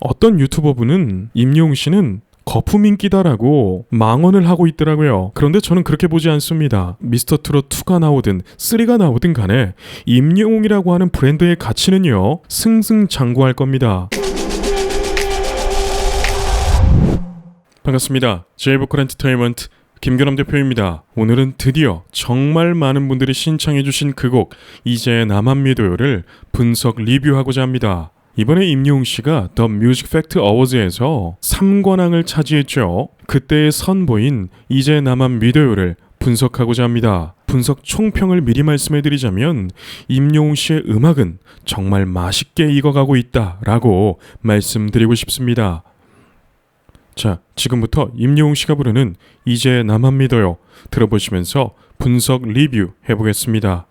어떤 유튜버분은 임영웅 씨는 거품 인기다라고 망언을 하고 있더라고요. 그런데 저는 그렇게 보지 않습니다. 미스터 트롯 2가 나오든 3가 나오든 간에 임영웅이라고 하는 브랜드의 가치는요 승승장구할 겁니다. 반갑습니다. 제이보컬 엔터테인먼트 김규남 대표입니다. 오늘은 드디어 정말 많은 분들이 신청해주신 그 곡 이제의 나만 믿어요를 분석 리뷰하고자 합니다. 이번에 임영웅 씨가 더 뮤직 팩트 어워즈에서 3관왕을 차지했죠. 그때의 선보인 이제 나만 믿어요를 분석하고자 합니다. 분석 총평을 미리 말씀해드리자면 임영웅 씨의 음악은 정말 맛있게 익어가고 있다라고 말씀드리고 싶습니다. 자, 지금부터 임영웅 씨가 부르는 이제 나만 믿어요 들어보시면서 분석 리뷰 해보겠습니다.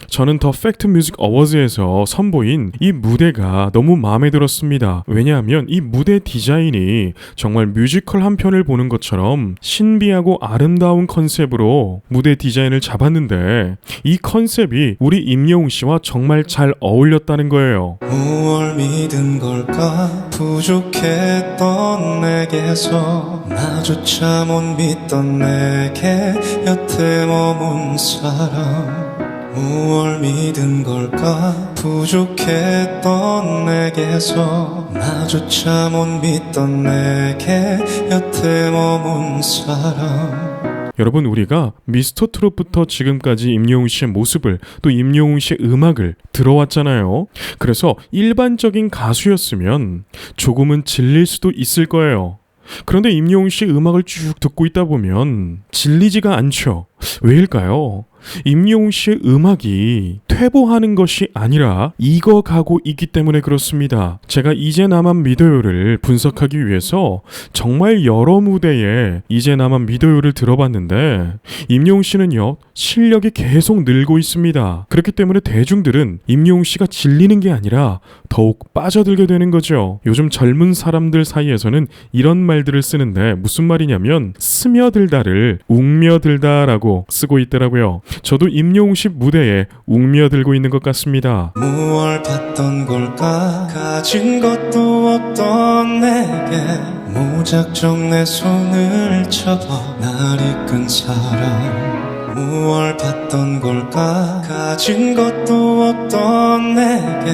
저는 더 팩트 뮤직 어워즈에서 선보인 이 무대가 너무 마음에 들었습니다. 왜냐하면 이 무대 디자인이 정말 뮤지컬 한 편을 보는 것처럼 신비하고 아름다운 컨셉으로 무대 디자인을 잡았는데 이 컨셉이 우리 임영웅 씨와 정말 잘 어울렸다는 거예요. 무얼 믿은 걸까 부족했던 내게서 나조차 못 믿던 내게 여태 머문 사람 무얼 믿은 걸까 부족했던 내게서 나조차 못 믿던 내게 여태 머문 사람. 여러분, 우리가 미스터 트롯부터 지금까지 임영웅 씨의 모습을 또 임영웅 씨의 음악을 들어왔잖아요. 그래서 일반적인 가수였으면 조금은 질릴 수도 있을 거예요. 그런데 임영웅 씨의 음악을 쭉 듣고 있다 보면 질리지가 않죠. 왜일까요? 임영웅 씨의 음악이 퇴보하는 것이 아니라 익어가고 있기 때문에 그렇습니다. 제가 이제 나만 믿어요를 분석하기 위해서 정말 여러 무대에 이제 나만 믿어요를 들어봤는데 임영웅 씨는요 실력이 계속 늘고 있습니다. 그렇기 때문에 대중들은 임영웅 씨가 질리는 게 아니라 더욱 빠져들게 되는 거죠. 요즘 젊은 사람들 사이에서는 이런 말들을 쓰는데 무슨 말이냐면 스며들다를 웅며들다라고 쓰고 있더라고요. 저도 임영웅 씨 무대에 웅며들고 있는 것 같습니다. 무얼 봤던 걸까 가진 것도 없던 내게 무작정 내 손을 잡아 날 이끈 사람 무얼 봤던 걸까 가진 것도 없던 내게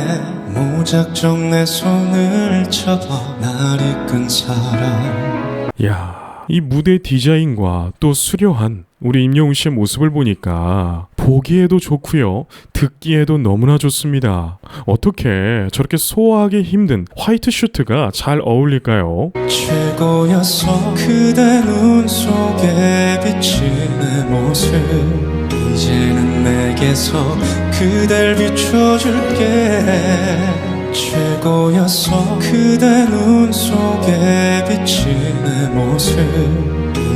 무작정 내 손을 잡아 날 이끈 사람. 야, 이 무대 디자인과 또 수려한 우리 임영웅 씨의 모습을 보니까 보기에도 좋고요 듣기에도 너무나 좋습니다. 어떻게 저렇게 소화하기 힘든 화이트 슈트가 잘 어울릴까요? 최고였어 그대 눈 속에 비친 내 모습 이제는 내게서 그댈 비춰줄게 최고였어 그대 눈 속에 비친 내 모습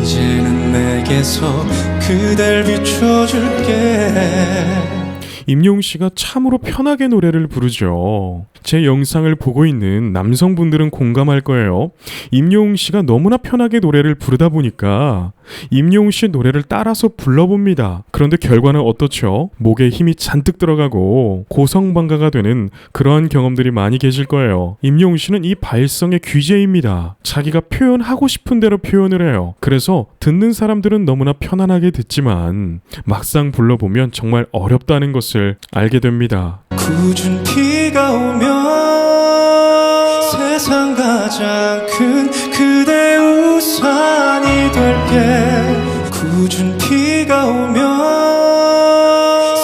이제는 내게서 그댈 비춰줄게. 임영웅 씨가 참으로 편하게 노래를 부르죠. 제 영상을 보고 있는 남성분들은 공감할 거예요. 임영웅 씨가 너무나 편하게 노래를 부르다 보니까 임영웅 씨 노래를 따라서 불러봅니다. 그런데 결과는 어떻죠? 목에 힘이 잔뜩 들어가고 고성방가가 되는 그러한 경험들이 많이 계실 거예요. 임영웅 씨는 이 발성의 귀재입니다. 자기가 표현하고 싶은 대로 표현을 해요. 그래서 듣는 사람들은 너무나 편안하게 듣지만 막상 불러보면 정말 어렵다는 것을 알게 됩니다. 굳은 비가 오면 세상 가장 큰 그대 우산이 될게 굳은 비가 오면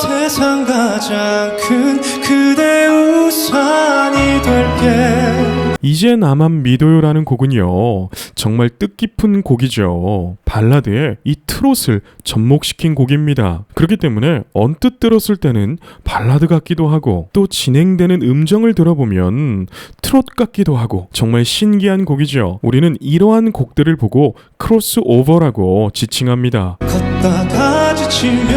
세상 가장 큰 그대 우산이 될게. 이제 나만 믿어요라는 곡은요 정말 뜻깊은 곡이죠. 발라드에 이 트롯을 접목시킨 곡입니다. 그렇기 때문에 언뜻 들었을 때는 발라드 같기도 하고 또 진행되는 음정을 들어보면 트롯 같기도 하고 정말 신기한 곡이죠. 우리는 이러한 곡들을 보고 크로스오버라고 지칭합니다. 걷다가 지치면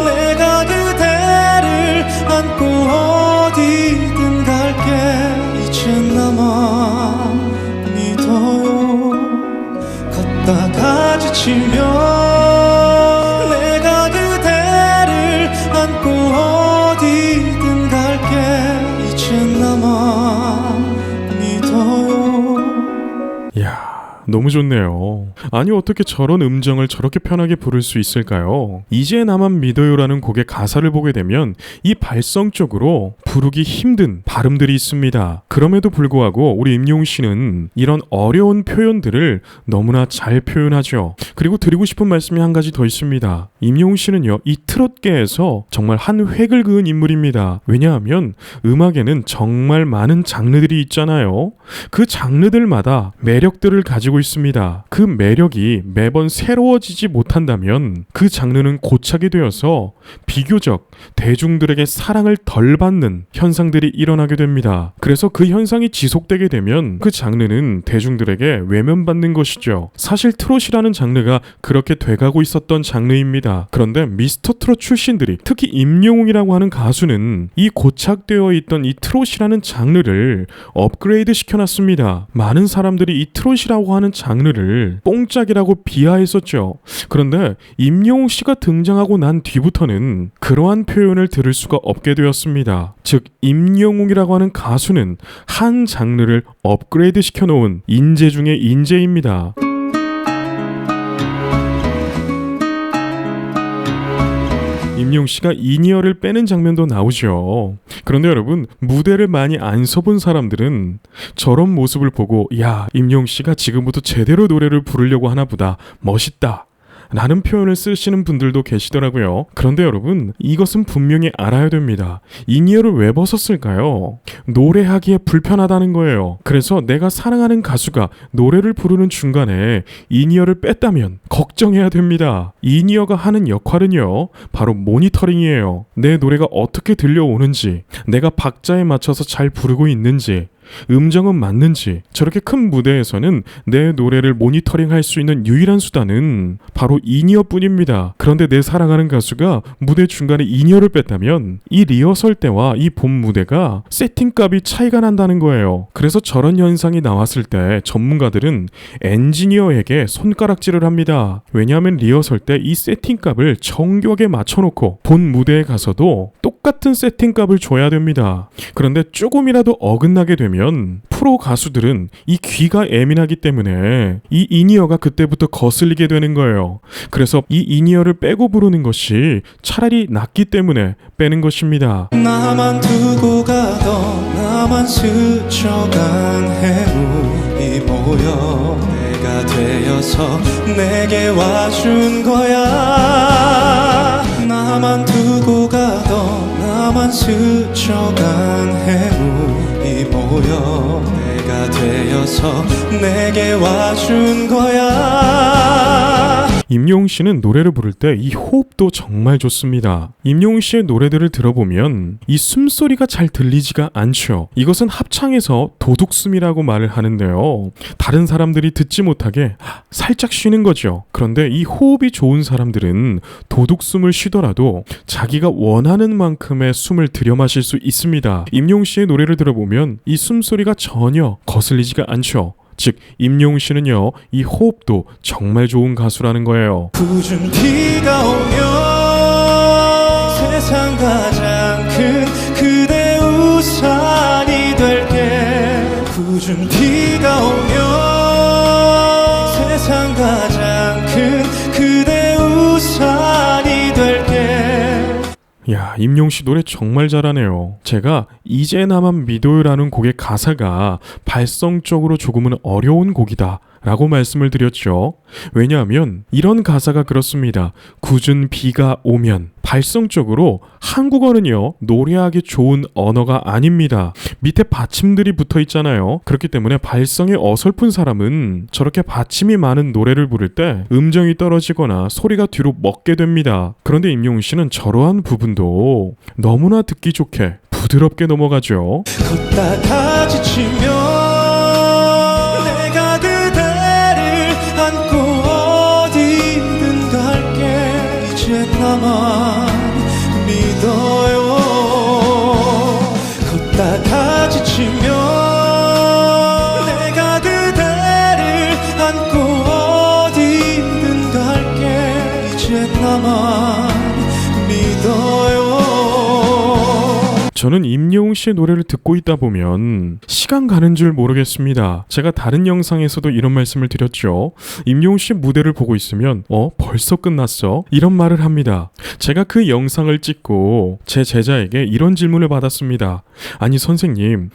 내가 그대를 안고 어디든 갈게 이젠 나만 믿어 걷다가 지치면 내가 그대를 안고 어디든 갈게 이젠 나만 믿어요. 이야, 너무 좋네요. 아니 어떻게 저런 음정을 저렇게 편하게 부를 수 있을까요? 이제 나만 믿어요라는 곡의 가사를 보게 되면 이 발성 쪽으로 부르기 힘든 발음들이 있습니다. 그럼에도 불구하고 우리 임영웅 씨는 이런 어려운 표현들을 너무나 잘 표현하죠. 그리고 드리고 싶은 말씀이 한 가지 더 있습니다. 임영웅 씨는요, 이 트롯계에서 정말 한 획을 그은 인물입니다. 왜냐하면 음악에는 정말 많은 장르들이 있잖아요. 그 장르들마다 매력들을 가지고 있습니다. 그 매력이 매번 새로워지지 못한다면 그 장르는 고착이 되어서 비교적 대중들에게 사랑을 덜 받는 현상들이 일어나게 됩니다. 그래서 그 현상이 지속되게 되면 그 장르는 대중들에게 외면받는 것이죠. 사실 트롯이라는 장르가 그렇게 돼가고 있었던 장르입니다. 그런데 미스터 트롯 출신들이, 특히 임영웅이라고 하는 가수는 이 고착되어 있던 이 트롯이라는 장르를 업그레이드 시켜놨습니다. 많은 사람들이 이 트롯이라고 하는 장르를 뽕짝이라고 비하했었죠. 그런데 임영웅 씨가 등장하고 난 뒤부터는 그러한 표현을 들을 수가 없게 되었습니다. 즉 임영웅이라고 하는 가수는 한 장르를 업그레이드 시켜놓은 인재 중의 인재입니다. 임영웅 씨가 이니어를 빼는 장면도 나오죠. 그런데 여러분, 무대를 많이 안 서본 사람들은 저런 모습을 보고 야, 임영웅 씨가 지금부터 제대로 노래를 부르려고 하나 보다, 멋있다 라는 표현을 쓰시는 분들도 계시더라고요. 그런데 여러분, 이것은 분명히 알아야 됩니다. 이니어를 왜 벗었을까요? 노래하기에 불편하다는 거예요. 그래서 내가 사랑하는 가수가 노래를 부르는 중간에 이니어를 뺐다면 걱정해야 됩니다. 이니어가 하는 역할은요, 바로 모니터링이에요. 내 노래가 어떻게 들려오는지, 내가 박자에 맞춰서 잘 부르고 있는지, 음정은 맞는지, 저렇게 큰 무대에서는 내 노래를 모니터링할 수 있는 유일한 수단은 바로 이니어뿐입니다. 그런데 내 사랑하는 가수가 무대 중간에 이니어를 뺐다면 이 리허설 때와 이 본 무대가 세팅값이 차이가 난다는 거예요. 그래서 저런 현상이 나왔을 때 전문가들은 엔지니어에게 손가락질을 합니다. 왜냐하면 리허설 때 이 세팅값을 정교하게 맞춰놓고 본 무대에 가서도 똑같은 세팅값을 줘야 됩니다. 그런데 조금이라도 어긋나게 되면 프로 가수들은 이 귀가 예민하기 때문에 이 이니어가 그때부터 거슬리게 되는 거예요. 그래서 이 이니어를 빼고 부르는 것이 차라리 낫기 때문에 빼는 것입니다. 나만 두고 가던 나만 스쳐간 해물이 모여 내가 되어서 내게 와준 거야. 나만 두고 가던 나만 스쳐간 해물이 모여 내가 되어서 내게 와준 거야. 임영웅 씨는 노래를 부를 때 이 호흡도 정말 좋습니다. 임영웅 씨의 노래들을 들어보면 이 숨소리가 잘 들리지가 않죠. 이것은 합창에서 도둑숨이라고 말을 하는데요. 다른 사람들이 듣지 못하게 살짝 쉬는 거죠. 그런데 이 호흡이 좋은 사람들은 도둑숨을 쉬더라도 자기가 원하는 만큼의 숨을 들여마실 수 있습니다. 임영웅 씨의 노래를 들어보면 이 숨소리가 전혀 거슬리지가 않죠. 즉 임영웅 씨는요, 이 호흡도 정말 좋은 가수라는 거예요. 궂은 비가 오면 세상 가장 큰 그대 우산이 될게. 궂은 비가 오면 세상 가장 큰 그대 우산이 될게. 야, 임영웅 씨 노래 정말 잘하네요. 제가 이제 나만 믿어요라는 곡의 가사가 발성적으로 조금은 어려운 곡이다 라고 말씀을 드렸죠. 왜냐하면 이런 가사가 그렇습니다. 궂은 비가 오면. 발성적으로 한국어는요, 노래하기 좋은 언어가 아닙니다. 밑에 받침들이 붙어 있잖아요. 그렇기 때문에 발성이 어설픈 사람은 저렇게 받침이 많은 노래를 부를 때 음정이 떨어지거나 소리가 뒤로 먹게 됩니다. 그런데 임영웅 씨는 저러한 부분도 너무나 듣기 좋게 부드럽게 넘어가죠. 걷다가 지치면 내가 그대를 안고 어디든 갈게. 이제 나만 믿어요. 걷다가 지치면 내가 그대를 안고 어디 저는 임영웅 씨의 노래를 듣고 있다 보면 시간 가는 줄 모르겠습니다. 제가 다른 영상에서도 이런 말씀을 드렸죠. 임영웅 씨의 무대를 보고 있으면 벌써 끝났어? 이런 말을 합니다. 제가 그 영상을 찍고 제 제자에게 이런 질문을 받았습니다. 아니 선생님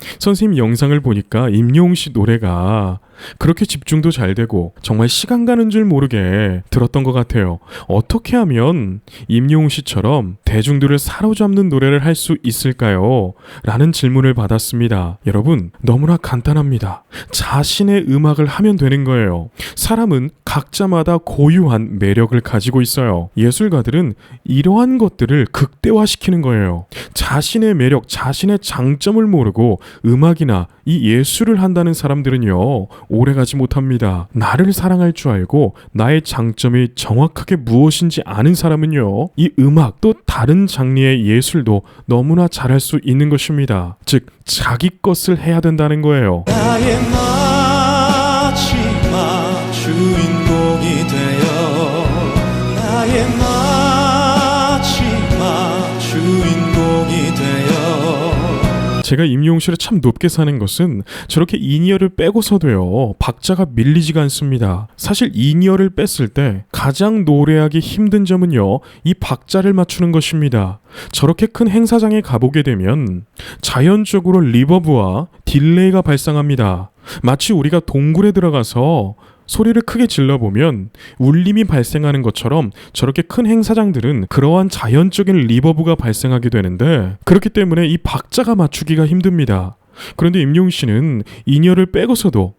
영상을 보니까 임영웅 씨 노래가 그렇게 집중도 잘 되고 정말 시간 가는 줄 모르게 들었던 것 같아요. 어떻게 하면 임영웅 씨처럼 대중들을 사로잡는 노래를 할 수 있을까요? 라는 질문을 받았습니다. 여러분 너무나 간단합니다. 자신의 음악을 하면 되는 거예요. 사람은 각자마다 고유한 매력을 가지고 있어요. 예술가들은 이러한 것들을 극대화시키는 거예요. 자신의 매력, 자신의 장점을 모르고 음악이나 이 예술을 한다는 사람들은요 오래가지 못합니다. 나를 사랑할 줄 알고 나의 장점이 정확하게 무엇인지 아는 사람은요 이 음악 또 다른 장르의 예술도 너무나 잘할 수 있는 것입니다. 즉 자기 것을 해야 된다는 거예요. 나의 마지막 주인공이 되어 나의 마지막 주인공이 되어 제가 임영웅 씨를 참 높게 사는 것은 저렇게 인이어를 빼고서도요 박자가 밀리지가 않습니다. 사실 인이어를 뺐을 때 가장 노래하기 힘든 점은요 이 박자를 맞추는 것입니다. 저렇게 큰 행사장에 가보게 되면 자연적으로 리버브와 딜레이가 발생합니다. 마치 우리가 동굴에 들어가서 소리를 크게 질러보면 울림이 발생하는 것처럼 저렇게 큰 행사장들은 그러한 자연적인 리버브가 발생하게 되는데 그렇기 때문에 이 박자가 맞추기가 힘듭니다. 그런데 임영웅 씨는 인이어를 빼고서도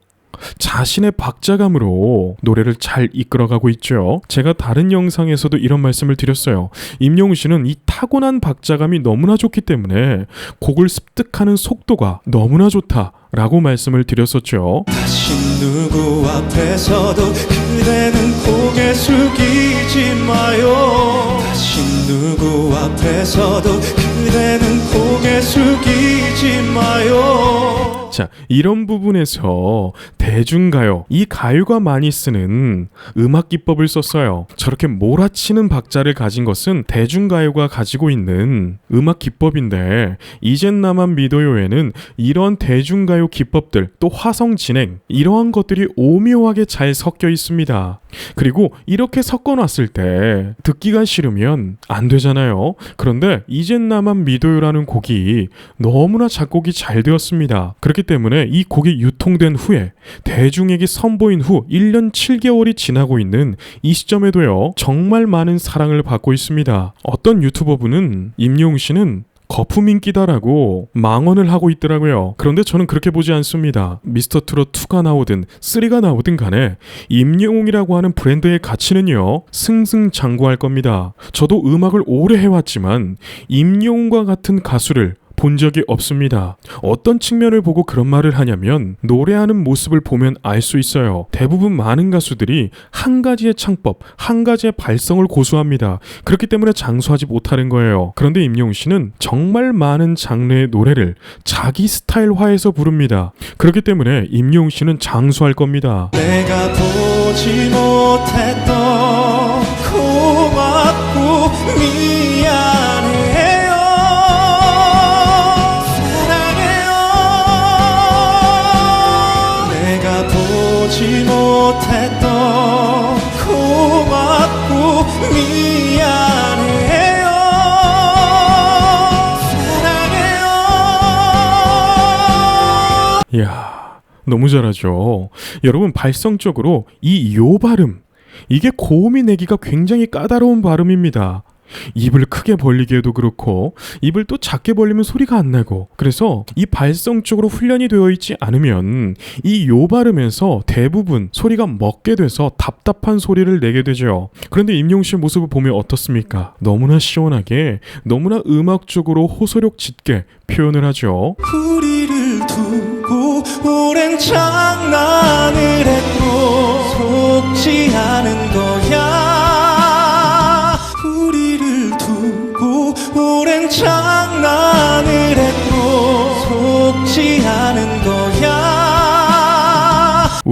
자신의 박자감으로 노래를 잘 이끌어가고 있죠. 제가 다른 영상에서도 이런 말씀을 드렸어요. 임영웅 씨는 이 타고난 박자감이 너무나 좋기 때문에 곡을 습득하는 속도가 너무나 좋다라고 말씀을 드렸었죠. 다시 누구 앞에서도 그대는 고개 숙이지 마요. 다시 누구 앞에서도 그대는 고개 숙이지 마요. 자, 이런 부분에서 대중가요, 이 가요가 많이 쓰는 음악 기법을 썼어요. 저렇게 몰아치는 박자를 가진 것은 대중가요가 가지고 있는 음악 기법인데 이젠 나만 믿어요에는 이런 대중가요 기법들 또 화성 진행 이러한 것들이 오묘하게 잘 섞여 있습니다. 그리고 이렇게 섞어놨을 때 듣기가 싫으면 안 되잖아요. 그런데 이젠 나만 믿어요라는 곡이 너무나 작곡이 잘 되었습니다. 그렇기 때문에 이 곡이 유통된 후에 대중에게 선보인 후 1년 7개월이 지나고 있는 이 시점에도요 정말 많은 사랑을 받고 있습니다. 어떤 유튜버분은 임영웅 씨는 거품 인기다라고 망언을 하고 있더라고요. 그런데 저는 그렇게 보지 않습니다. 미스터트롯 2가 나오든 3가 나오든 간에 임영웅이라고 하는 브랜드의 가치는요 승승장구할 겁니다. 저도 음악을 오래 해왔지만 임영웅과 같은 가수를 본 적이 없습니다. 어떤 측면을 보고 그런 말을 하냐면 노래하는 모습을 보면 알 수 있어요. 대부분 많은 가수들이 한 가지의 창법, 한 가지의 발성을 고수합니다. 그렇기 때문에 장수하지 못하는 거예요. 그런데 임영웅 씨는 정말 많은 장르의 노래를 자기 스타일화해서 부릅니다. 그렇기 때문에 임영웅 씨는 장수할 겁니다. 내가 보지 못했던 고맙고 미안해요. 보지 못했던 고맙고 미안해요. 사랑해요. 이야, 너무 잘하죠. 여러분 발성적으로 이 요 발음 이게 고음이 내기가 굉장히 까다로운 발음입니다. 입을 크게 벌리게 해도 그렇고 입을 또 작게 벌리면 소리가 안 나고 그래서 이 발성적으로 훈련이 되어 있지 않으면 이 요 발음에서 대부분 소리가 먹게 돼서 답답한 소리를 내게 되죠. 그런데 임영웅 씨의 모습을 보면 어떻습니까? 너무나 시원하게 너무나 음악적으로 호소력 짙게 표현을 하죠. 우리를 두고 오랜 장난을 했고 속지 않은 거야. 우리를 두고 오랜 장난을 했고 속지 않은 거야.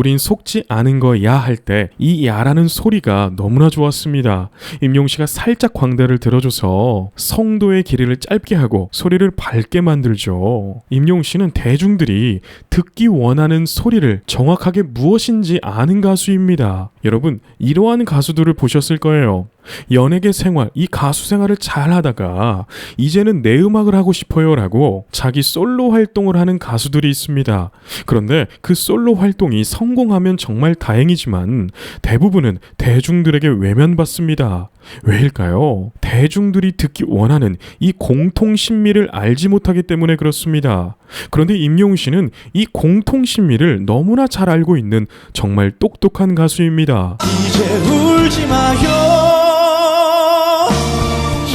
우린 속지 않은 거야 할 때 이 야라는 소리가 너무나 좋았습니다. 임영웅씨가 살짝 광대를 들어줘서 성도의 길이를 짧게 하고 소리를 밝게 만들죠. 임영웅씨는 대중들이 듣기 원하는 소리를 정확하게 무엇인지 아는 가수입니다. 여러분, 이러한 가수들을 보셨을 거예요. 연예계 생활, 이 가수 생활을 잘 하다가 이제는 내 음악을 하고 싶어요 라고 자기 솔로 활동을 하는 가수들이 있습니다. 그런데 그 솔로 활동이 성공하면 정말 다행이지만 대부분은 대중들에게 외면받습니다. 왜일까요? 대중들이 듣기 원하는 이 공통심미를 알지 못하기 때문에 그렇습니다. 그런데 임영웅씨는 이 공통심미를 너무나 잘 알고 있는 정말 똑똑한 가수입니다. 이제 울지 마요.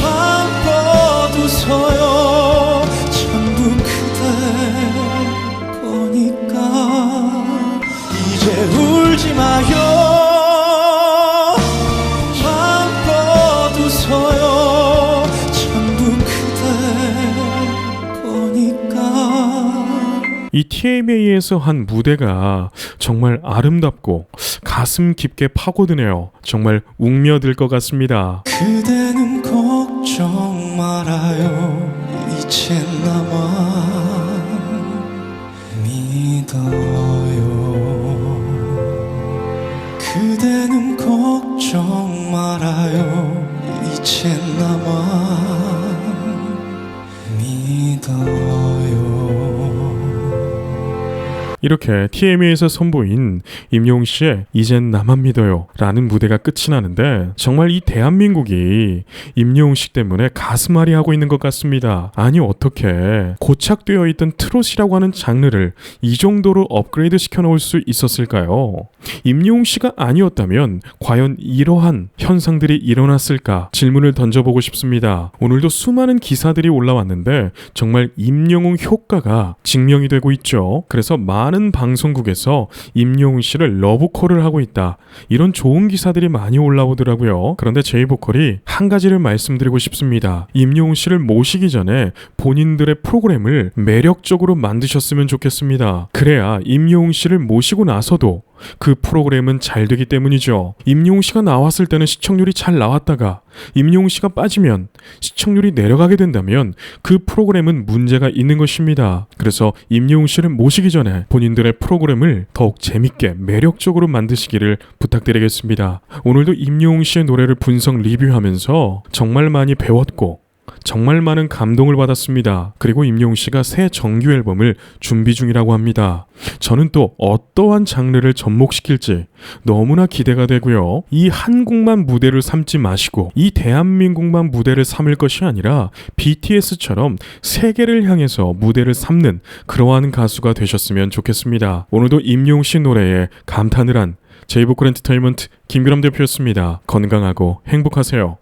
맘 뻗으서요. 전부 그대 거니까. 이제 울지 마요. 맘 뻗으서요. 전부 그대 거니까. 이 TMA에서 한 무대가 정말 아름답고 가슴 깊게 파고드네요. 정말 웅며들 것 같습니다. 그대는 걱정 말아요. 이제 나만 믿어요. 그대는 걱정 말아요. 이제 나만 믿어요. 이렇게 TMA에서 선보인 임영웅씨의 이젠 나만 믿어요 라는 무대가 끝이 나는데 정말 이 대한민국이 임영웅씨 때문에 가슴앓이 하고 있는 것 같습니다. 아니 어떻게 고착되어 있던 트롯이라고 하는 장르를 이 정도로 업그레이드 시켜놓을 수 있었을까요? 임영웅씨가 아니었다면 과연 이러한 현상들이 일어났을까 질문을 던져보고 싶습니다. 오늘도 수많은 기사들이 올라왔는데 정말 임영웅 효과가 증명이 되고 있죠. 그래서 많은 방송국에서 임영웅씨를 러브콜을 하고 있다, 이런 좋은 기사들이 많이 올라오더라고요. 그런데 제이보컬이 한 가지를 말씀드리고 싶습니다. 임영웅씨를 모시기 전에 본인들의 프로그램을 매력적으로 만드셨으면 좋겠습니다. 그래야 임영웅씨를 모시고 나서도 그 프로그램은 잘 되기 때문이죠. 임영웅씨가 나왔을 때는 시청률이 잘 나왔다가 임영웅씨가 빠지면 시청률이 내려가게 된다면 그 프로그램은 문제가 있는 것입니다. 그래서 임영웅씨를 모시기 전에 본인들의 프로그램을 더욱 재밌게 매력적으로 만드시기를 부탁드리겠습니다. 오늘도 임영웅씨의 노래를 분석 리뷰하면서 정말 많이 배웠고 정말 많은 감동을 받았습니다. 그리고 임영웅씨가 새 정규 앨범을 준비 중이라고 합니다. 저는 또 어떠한 장르를 접목시킬지 너무나 기대가 되고요. 이 한국만 무대를 삼지 마시고 이 대한민국만 무대를 삼을 것이 아니라 BTS처럼 세계를 향해서 무대를 삼는 그러한 가수가 되셨으면 좋겠습니다. 오늘도 임영웅씨 노래에 감탄을 한 제이보컬 엔터테인먼트 김규람 대표였습니다. 건강하고 행복하세요.